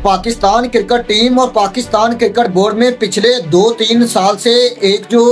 Pakistan cricket team और Pakistan cricket board में पिछले 2-3 साल से एक जो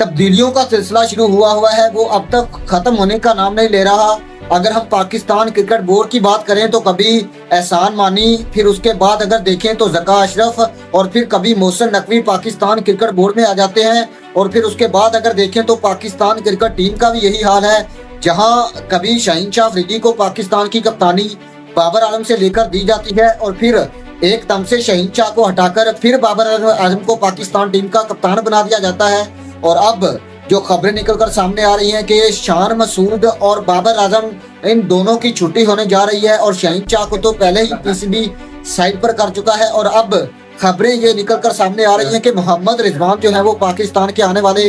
तब्दीलियों का सिलसिला शुरू हुआ है वो अब तक खत्म होने का नाम नहीं ले रहा। अगर हम पाकिस्तान क्रिकेट बोर्ड की बात करें तो कभी एहसान मानी, फिर उसके बाद अगर देखें तो ज़का अशरफ और फिर कभी मोहसिन नकवी पाकिस्तान क्रिकेट बोर्ड में आ जाते हैं। और फिर उसके बाद अगर देखें तो पाकिस्तान क्रिकेट टीम का भी यही हाल है, जहां कभी शाहीन शाह अफरीदी को पाकिस्तान की कप्तानी बाबर आजम से लेकर दी जाती है और फिर एकदम से शाहीन शाह को हटाकर फिर बाबर आजम को पाकिस्तान टीम का कप्तान बना दिया जाता है। और अब जो खबरें निकलकर सामने आ रही हैं कि शान मसूद और बाबर आजम इन दोनों की छुट्टी होने जा रही है और शाहीन शाह को तो पहले ही पीसीबी साइड पर कर चुका है। और अब खबरें ये निकलकर सामने आ रही हैं कि मोहम्मद रिजवान जो है वो पाकिस्तान के आने वाले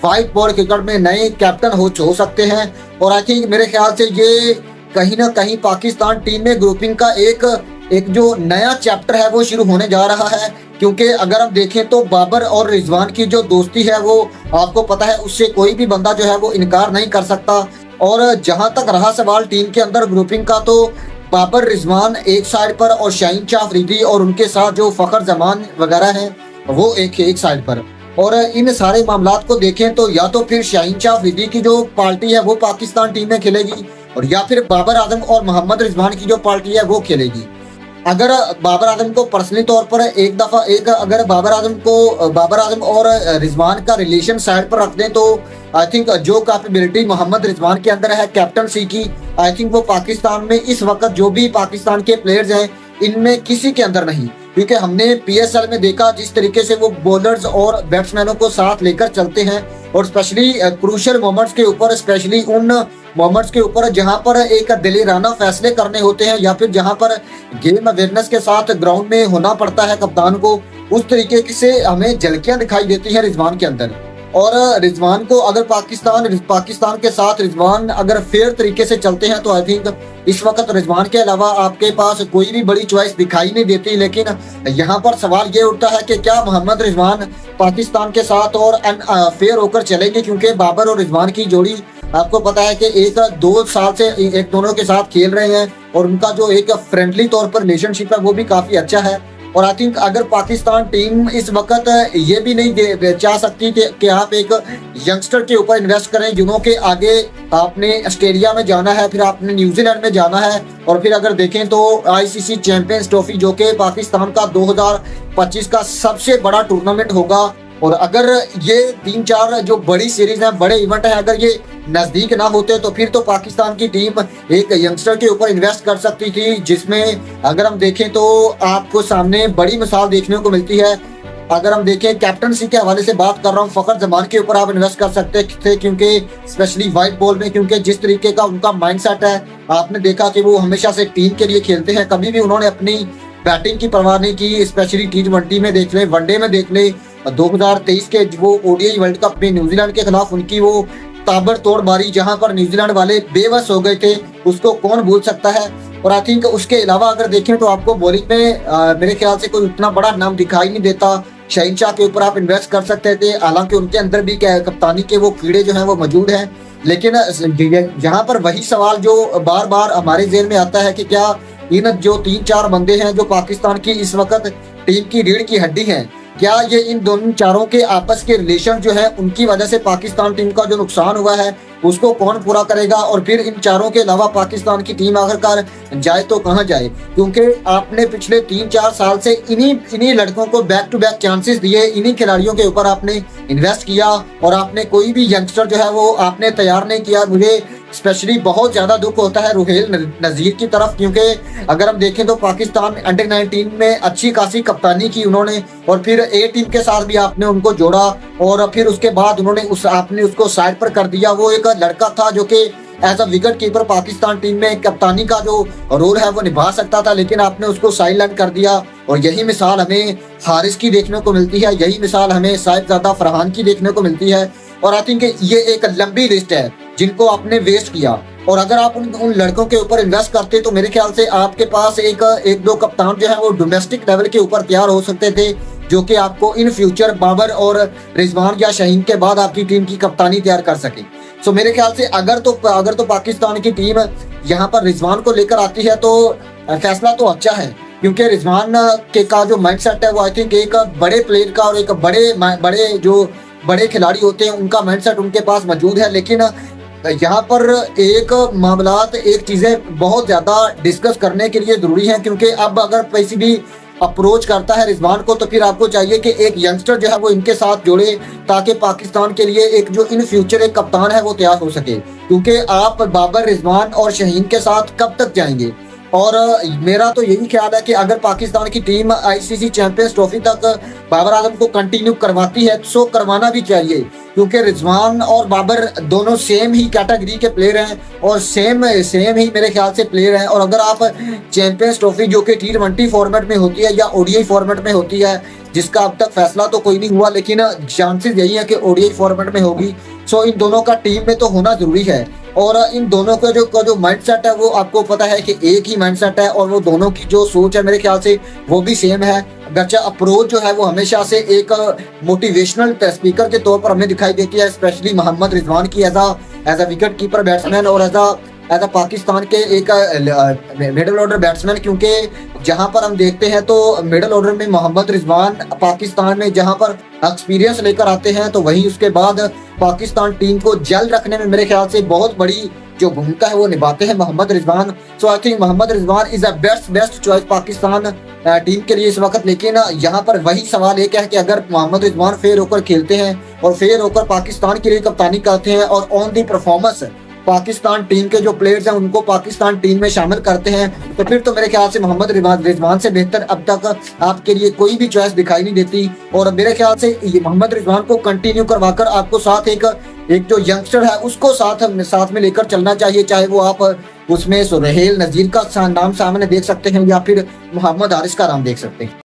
व्हाइट बॉल क्रिकेट में नए कैप्टन हो सकते हैं। और आई थिंक मेरे ख्याल से ये कहीं ना कहीं पाकिस्तान टीम में ग्रुपिंग का एक जो नया चैप्टर है वो शुरू होने जा रहा है। क्योंकि अगर हम देखें तो बाबर और रिजवान की जो दोस्ती है वो आपको पता है, उससे कोई भी बंदा जो है वो इनकार नहीं कर सकता। और जहां तक रहा सवाल टीम के अंदर ग्रुपिंग का, तो बाबर रिजवान एक साइड पर और शाहीन शाह अफरीदी और उनके साथ जो फखर जमान वगैरह हैं वो एक साइड पर। और इन सारे मामलात को देखें तो या तो फिर शाहीन शाह अफरीदी की जो पार्टी है वो पाकिस्तान टीम में खेलेगी और या फिर बाबर आजम और मोहम्मद रिजवान की जो पार्टी है वो खेलेगी। अगर बाबर आजम को पर्सनली तौर पर अगर बाबर आजम और रिजवान का रिलेशन साइड पर रख दें तो आई थिंक जो कैपेबिलिटी मोहम्मद रिजवान के अंदर है कैप्टनसी की, आई थिंक वो पाकिस्तान में इस वक्त जो भी पाकिस्तान के प्लेयर्स हैं इनमें किसी के अंदर नहीं। क्योंकि हमने पीएसएल में देखा जिस तरीके से वो बॉलर्स और बैट्समैनों को साथ लेकर चलते हैं और स्पेशली क्रूशियल मोमेंट्स के ऊपर, स्पेशली उन मोमेंट्स के ऊपर जहां पर एक दिलेराना फैसले करने होते हैं या फिर जहां पर गेम अवेयरनेस के साथ ग्राउंड में होना पड़ता है कप्तान को, उस तरीके से हमें झलकियां दिखाई देती हैं रिजवान के अंदर। और रिजवान को अगर पाकिस्तान के साथ रिजवान अगर फेयर तरीके से चलते हैं तो आई थिंक इस वक्त रिजवान के अलावा आपके पास कोई भी बड़ी चॉइस दिखाई नहीं देती। लेकिन यहाँ पर सवाल ये उठता है कि क्या मोहम्मद रिजवान पाकिस्तान के साथ और फेयर होकर चलेंगे, क्योंकि बाबर और रिजवान की जोड़ी आपको पता है कि 1-2 साल से एक दोनों के साथ खेल रहे हैं और उनका जो एक फ्रेंडली तौर पर रिलेशनशिप है वो भी काफी अच्छा है। और आई थिंक अगर पाकिस्तान टीम इस वक्त ये भी नहीं चाह सकती कि आप एक यंगस्टर के ऊपर इन्वेस्ट करें, जिन्हों के आगे आपने ऑस्ट्रेलिया में जाना है, फिर आपने न्यूजीलैंड में जाना है और फिर अगर देखें तो आईसीसी चैंपियंस ट्रॉफी जो कि पाकिस्तान का 2025 का सबसे बड़ा टूर्नामेंट होगा। और अगर ये 3-4 जो बड़ी सीरीज है, बड़े इवेंट है, अगर ये नजदीक ना होते तो फिर तो पाकिस्तान की टीम एक यंगस्टर के ऊपर इन्वेस्ट कर सकती थी, जिसमें अगर हम देखें तो आपको सामने बड़ी मिसाल देखने को मिलती है। अगर हम देखें कैप्टनसी के हवाले से बात कर रहा हूँ, फखर जमान के ऊपर आप इन्वेस्ट कर सकते थे, क्योंकि स्पेशली व्हाइट बॉल में, क्योंकि जिस तरीके का उनका माइंडसेट है, आपने देखा कि वो हमेशा से टीम के लिए खेलते हैं, कभी भी उन्होंने अपनी बैटिंग की परवाह नहीं की। स्पेशली T20 में देख ले, वनडे में देख ले, 2023 के वो ओडीआई वर्ल्ड कप में न्यूजीलैंड के खिलाफ उनकी वो ताबड़तोड़ मारी जहां पर न्यूजीलैंड वाले बेबस हो गए थे, उसको कौन भूल सकता है। और आई थिंक उसके अलावा अगर देखें तो आपको बॉलिंग में मेरे ख्याल से कोई उतना बड़ा नाम दिखाई नहीं देता। शाहीन शाह के ऊपर आप इन्वेस्ट कर सकते थे, हालांकि उनके अंदर भी कप्तानी के वो कीड़े जो हैं वो मौजूद हैं। लेकिन यहाँ पर वही सवाल जो बार बार हमारे जेहन में आता है कि क्या इन जो 3-4 बंदे हैं जो पाकिस्तान की इस वक्त टीम की रीढ़ की हड्डी हैं, क्या ये इन दोनों चारों के आपस के रिलेशन जो है उनकी वजह से पाकिस्तान टीम का जो नुकसान हुआ है उसको कौन पूरा करेगा। और फिर इन चारों के अलावा पाकिस्तान की टीम आखिरकार जाए तो कहां जाए, क्योंकि आपने पिछले 3-4 साल से इन्हीं लड़कों को बैक टू बैक चांसेस दिए, इन्हीं खिलाड़ियों के ऊपर आपने इन्वेस्ट किया और आपने कोई भी यंगस्टर जो है वो आपने तैयार नहीं किया। मुझे स्पेशली बहुत ज्यादा दुख होता है रुहेल नजीर की तरफ, क्योंकि अगर हम देखें तो पाकिस्तान अंडर 19 में अच्छी खासी कप्तानी की उन्होंने और फिर ए टीम के साथ भी आपने उनको जोड़ा और फिर उसके बाद उन्होंने आपने उसको साइड पर कर दिया। वो एक लड़का था जो कि as a wicket keeper Pakistan team में कप्तानी का जो रोल है वो निभा सकता था, लेकिन आपने उसको साइडलाइन कर दिया। और यही मिसाल हमें हारिस की देखने को मिलती है, यही मिसाल हमें साहिबजादा फरहान की देखने को मिलती है। और आई थिंक ये एक लंबी लिस्ट है जिनको आपने वेस्ट किया। और अगर आप उन लड़कों के ऊपर इन्वेस्ट करते तो मेरे ख्याल से आपके पास एक दो कप्तान जो है वो डोमेस्टिक लेवल के ऊपर तैयार हो सकते थे, जो कि आपको इन फ्यूचर बाबर और रिजवान या शाहीन के बाद आपकी टीम की कप्तानी तैयार कर सके। सो मेरे ख्याल से अगर तो पाकिस्तान की टीम यहाँ पर रिजवान को लेकर आती है तो फैसला तो अच्छा है, क्योंकि रिजवान के का जो माइंडसेट है वो आई थिंक एक बड़े प्लेयर का और एक बड़े जो बड़े खिलाड़ी होते हैं उनका माइंडसेट उनके पास मौजूद है। लेकिन यहाँ पर एक मामलात एक चीज़ें बहुत ज़्यादा डिस्कस करने के लिए ज़रूरी हैं, क्योंकि अब अगर किसी भी अप्रोच करता है रिजवान को तो फिर आपको चाहिए कि एक यंगस्टर जो है वो इनके साथ जोड़े, ताकि पाकिस्तान के लिए एक जो इन फ्यूचर एक कप्तान है वो तैयार हो सके। क्योंकि आप बाबर, रिजवान और शाहीन के साथ कब तक जाएंगे? और मेरा तो यही ख्याल है कि अगर पाकिस्तान की टीम आईसीसी चैंपियंस ट्रॉफी तक बाबर आजम को कंटिन्यू करवाती है तो करवाना भी चाहिए, क्योंकि रिजवान और बाबर दोनों सेम ही कैटेगरी के प्लेयर हैं और सेम ही मेरे ख्याल से प्लेयर हैं। और अगर आप चैंपियंस ट्रॉफी जो कि T20 फॉर्मेट में होती है या ओडीआई फॉर्मेट में होती है, जिसका अब तक फैसला तो कोई नहीं हुआ लेकिन चांसेस यही है कि ओडीआई फॉर्मेट में होगी, सो इन दोनों का टीम में तो होना जरूरी है। और इन दोनों का जो माइंडसेट है वो आपको पता है कि एक ही माइंडसेट है और वो दोनों की जो सोच है मेरे ख्याल से वो भी सेम है। अगरचे अप्रोच जो है वो हमेशा से एक मोटिवेशनल स्पीकर के तौर पर हमें दिखाई देती है, स्पेशली मोहम्मद रिजवान की as a wicket keeper batsman और एज अ पाकिस्तान के एक मिडिल ऑर्डर बैट्समैन। क्योंकि जहां पर हम देखते हैं तो मिडिल ऑर्डर में मोहम्मद रिजवान पाकिस्तान में जहां पर एक्सपीरियंस लेकर आते हैं, तो वहीं उसके बाद पाकिस्तान टीम को जल रखने में मेरे ख्याल से बहुत बड़ी जो भूमिका है वो निभाते हैं Mohammad Rizwan. So I think Mohammad Rizwan is a best choice Pakistan team के लिए इस वक्त। लेकिन यहाँ पर वही सवाल एक है कि अगर मोहम्मद रिजवान फेयर होकर खेलते हैं और फेयर होकर पाकिस्तान के लिए कप्तानी करते हैं और on the performance Pakistan team के जो प्लेयर्स हैं उनको पाकिस्तान टीम में शामिल करते हैं, तो फिर तो मेरे ख्याल से मोहम्मद रिजवान से बेहतर अब तक आपके लिए कोई भी चॉइस दिखाई नहीं देती। और मेरे ख्याल से ये मोहम्मद रिजवान को कंटिन्यू करवाकर आपको साथ एक जो यंगस्टर है उसको साथ में लेकर चलना चाहिए, चाहे वो आप उसमें सुहेल नजीर का नाम सामने देख सकते हैं या फिर मोहम्मद हारिस का नाम देख सकते हैं।